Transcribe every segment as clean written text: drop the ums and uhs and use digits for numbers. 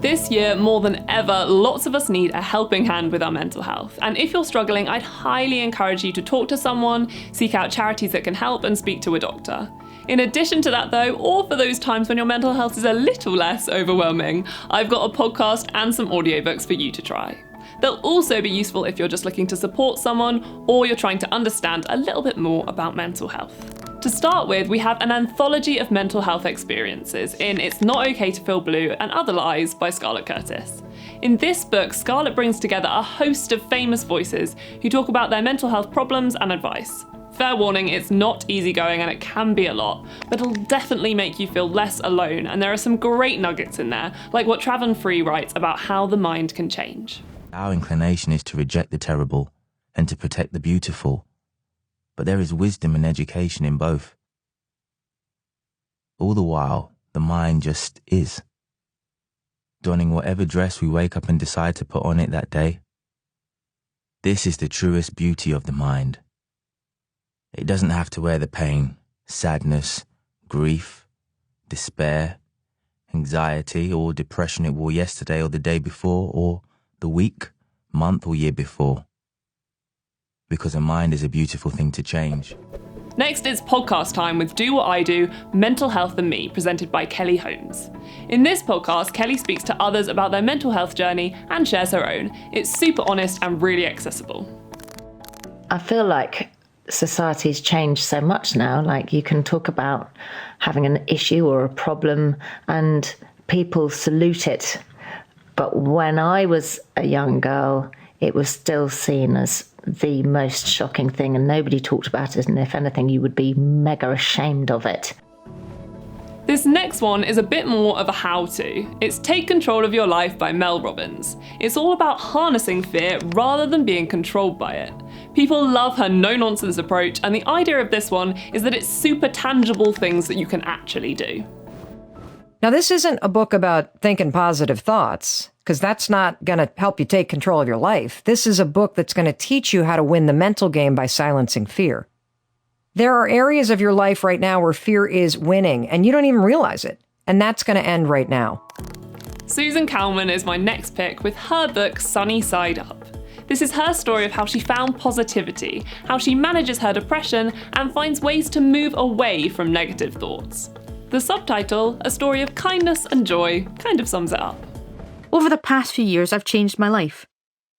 This year, more than ever, lots of us need a helping hand with our mental health. And if you're struggling, I'd highly encourage you to talk to someone, seek out charities that can help, and speak to a doctor. In addition to that though, or for those times when your mental health is a little less overwhelming, I've got a podcast and some audiobooks for you to try. They'll also be useful if you're just looking to support someone or you're trying to understand a little bit more about mental health. To start with, we have an anthology of mental health experiences in It's Not Okay to Feel Blue and Other Lies by Scarlett Curtis. In this book, Scarlett brings together a host of famous voices who talk about their mental health problems and advice. Fair warning, it's not easygoing and it can be a lot, but it'll definitely make you feel less alone, and there are some great nuggets in there, like what Travan Free writes about how the mind can change. Our inclination is to reject the terrible and to protect the beautiful. But there is wisdom and education in both. All the while, the mind just is, donning whatever dress we wake up and decide to put on it that day. This is the truest beauty of the mind. It doesn't have to wear the pain, sadness, grief, despair, anxiety, or depression it wore yesterday or the day before, or the week, month, or year before. Because a mind is a beautiful thing to change. Next is podcast time with Do What I Do, Mental Health and Me, presented by Kelly Holmes. In this podcast, Kelly speaks to others about their mental health journey and shares her own. It's super honest and really accessible. I feel like society's changed so much now. Like, you can talk about having an issue or a problem and people salute it. But when I was a young girl, it was still seen as the most shocking thing and nobody talked about it, and if anything you would be mega ashamed of it. This next one is a bit more of a how-to. It's Take Control of Your Life by Mel Robbins. It's all about harnessing fear rather than being controlled by it. People love her no-nonsense approach, and the idea of this one is that it's super tangible things that you can actually do. Now, this isn't a book about thinking positive thoughts, because that's not going to help you take control of your life. This is a book that's going to teach you how to win the mental game by silencing fear. There are areas of your life right now where fear is winning, and you don't even realize it. And that's going to end right now. Susan Kalman is my next pick with her book, Sunny Side Up. This is her story of how she found positivity, how she manages her depression, and finds ways to move away from negative thoughts. The subtitle, A Story of Kindness and Joy, kind of sums it up. Over the past few years, I've changed my life.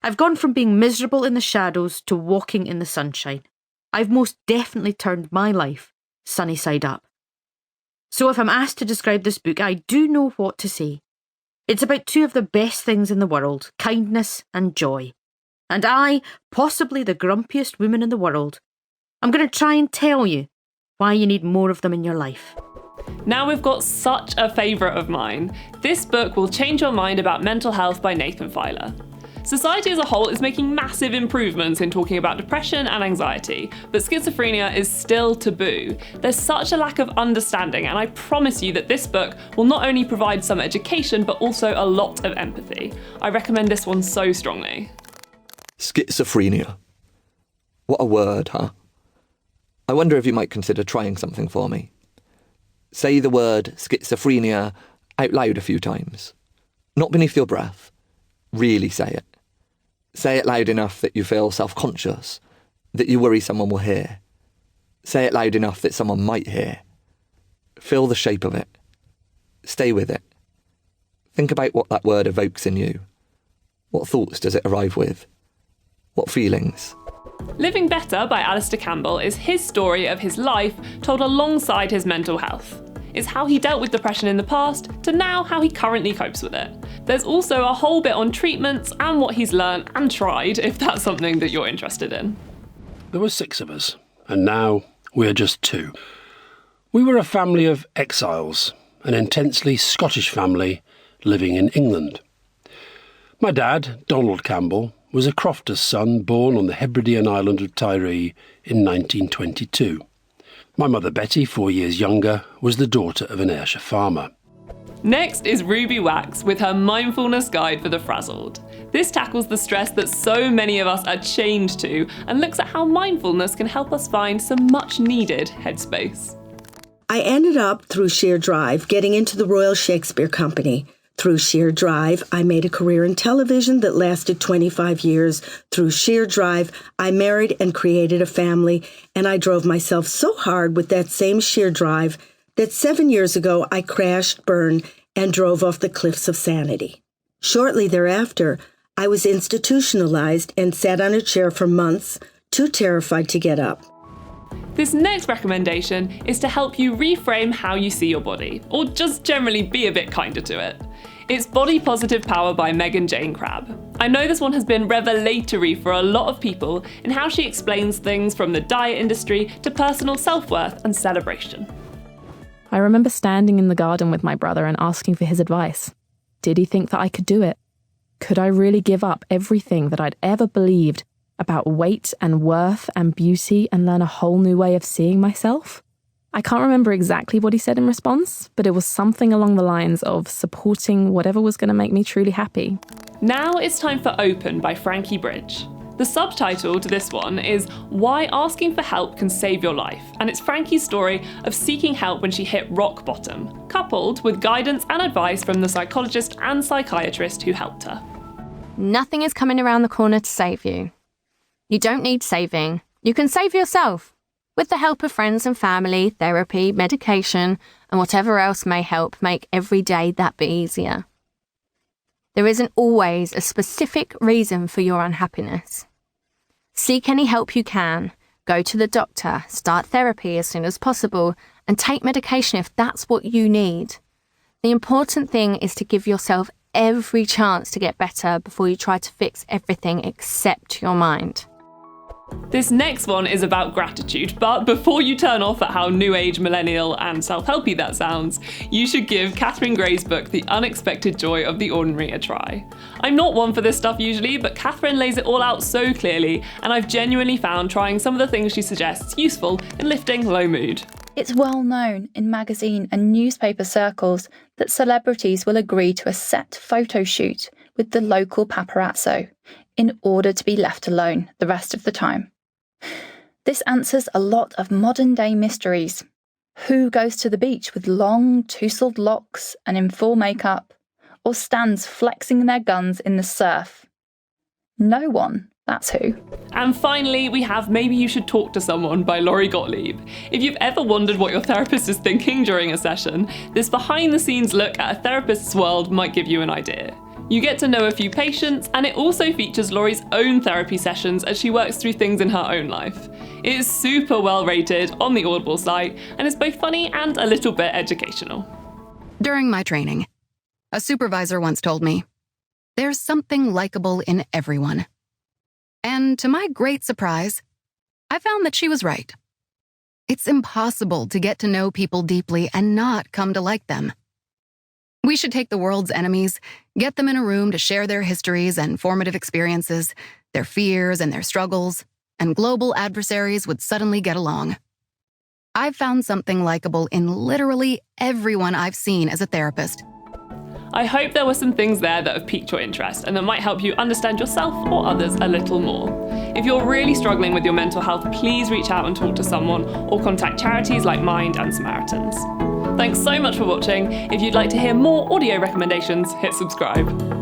I've gone from being miserable in the shadows to walking in the sunshine. I've most definitely turned my life sunny side up. So if I'm asked to describe this book, I do know what to say. It's about two of the best things in the world, kindness and joy. And I, possibly the grumpiest woman in the world, I'm going to try and tell you why you need more of them in your life. Now we've got such a favourite of mine. This book will change your mind about mental health by Nathan Filer. Society as a whole is making massive improvements in talking about depression and anxiety, but schizophrenia is still taboo. There's such a lack of understanding, and I promise you that this book will not only provide some education, but also a lot of empathy. I recommend this one so strongly. Schizophrenia. What a word, huh? I wonder if you might consider trying something for me. Say the word schizophrenia out loud a few times. Not beneath your breath. Really say it. Say it loud enough that you feel self-conscious, that you worry someone will hear. Say it loud enough that someone might hear. Feel the shape of it. Stay with it. Think about what that word evokes in you. What thoughts does it arrive with? What feelings? Living Better by Alistair Campbell is his story of his life told alongside his mental health. It's how he dealt with depression in the past to now how he currently copes with it. There's also a whole bit on treatments and what he's learned and tried, if that's something that you're interested in. There were 6 of us, and now we're just 2. We were a family of exiles, an intensely Scottish family living in England. My dad, Donald Campbell, was a crofter's son born on the Hebridean island of Tiree in 1922. My mother Betty, 4 years younger, was the daughter of an Ayrshire farmer. Next is Ruby Wax with her Mindfulness Guide for the Frazzled. This tackles the stress that so many of us are chained to and looks at how mindfulness can help us find some much needed headspace. I ended up, through sheer drive, getting into the Royal Shakespeare Company, Through sheer drive, I made a career in television that lasted 25 years. Through sheer drive, I married and created a family, and I drove myself so hard with that same sheer drive that 7 years ago I crashed, burned, and drove off the cliffs of sanity. Shortly thereafter, I was institutionalized and sat on a chair for months, too terrified to get up. This next recommendation is to help you reframe how you see your body, or just generally be a bit kinder to it. It's Body Positive Power by Megan Jane Crabb. I know this one has been revelatory for a lot of people in how she explains things from the diet industry to personal self-worth and celebration. I remember standing in the garden with my brother and asking for his advice. Did he think that I could do it? Could I really give up everything that I'd ever believed about weight and worth and beauty and learn a whole new way of seeing myself? I can't remember exactly what he said in response, but it was something along the lines of supporting whatever was going to make me truly happy. Now it's time for Open by Frankie Bridge. The subtitle to this one is Why Asking for Help Can Save Your Life, and it's Frankie's story of seeking help when she hit rock bottom, coupled with guidance and advice from the psychologist and psychiatrist who helped her. Nothing is coming around the corner to save you. You don't need saving. You can save yourself. With the help of friends and family, therapy, medication, and whatever else may help make every day that bit easier. There isn't always a specific reason for your unhappiness. Seek any help you can. Go to the doctor, start therapy as soon as possible, and take medication if that's what you need. The important thing is to give yourself every chance to get better before you try to fix everything except your mind. This next one is about gratitude, but before you turn off at how new age, millennial and self-helpy that sounds, you should give Catherine Gray's book The Unexpected Joy of the Ordinary a try. I'm not one for this stuff usually, but Catherine lays it all out so clearly, and I've genuinely found trying some of the things she suggests useful in lifting low mood. It's well known in magazine and newspaper circles that celebrities will agree to a set photo shoot with the local paparazzo in order to be left alone the rest of the time. This answers a lot of modern-day mysteries. Who goes to the beach with long, tousled locks and in full makeup, or stands flexing their guns in the surf? No one. That's who. And finally, we have Maybe You Should Talk to Someone by Laurie Gottlieb. If you've ever wondered what your therapist is thinking during a session, this behind-the-scenes look at a therapist's world might give you an idea. You get to know a few patients, and it also features Laurie's own therapy sessions as she works through things in her own life. It is super well rated on the Audible site, and is both funny and a little bit educational. During my training, a supervisor once told me, "There's something likable in everyone." And to my great surprise, I found that she was right. It's impossible to get to know people deeply and not come to like them. We should take the world's enemies, get them in a room to share their histories and formative experiences, their fears and their struggles, and global adversaries would suddenly get along. I've found something likable in literally everyone I've seen as a therapist. I hope there were some things there that have piqued your interest and that might help you understand yourself or others a little more. If you're really struggling with your mental health, please reach out and talk to someone or contact charities like Mind and Samaritans. Thanks so much for watching. If you'd like to hear more audio recommendations, hit subscribe.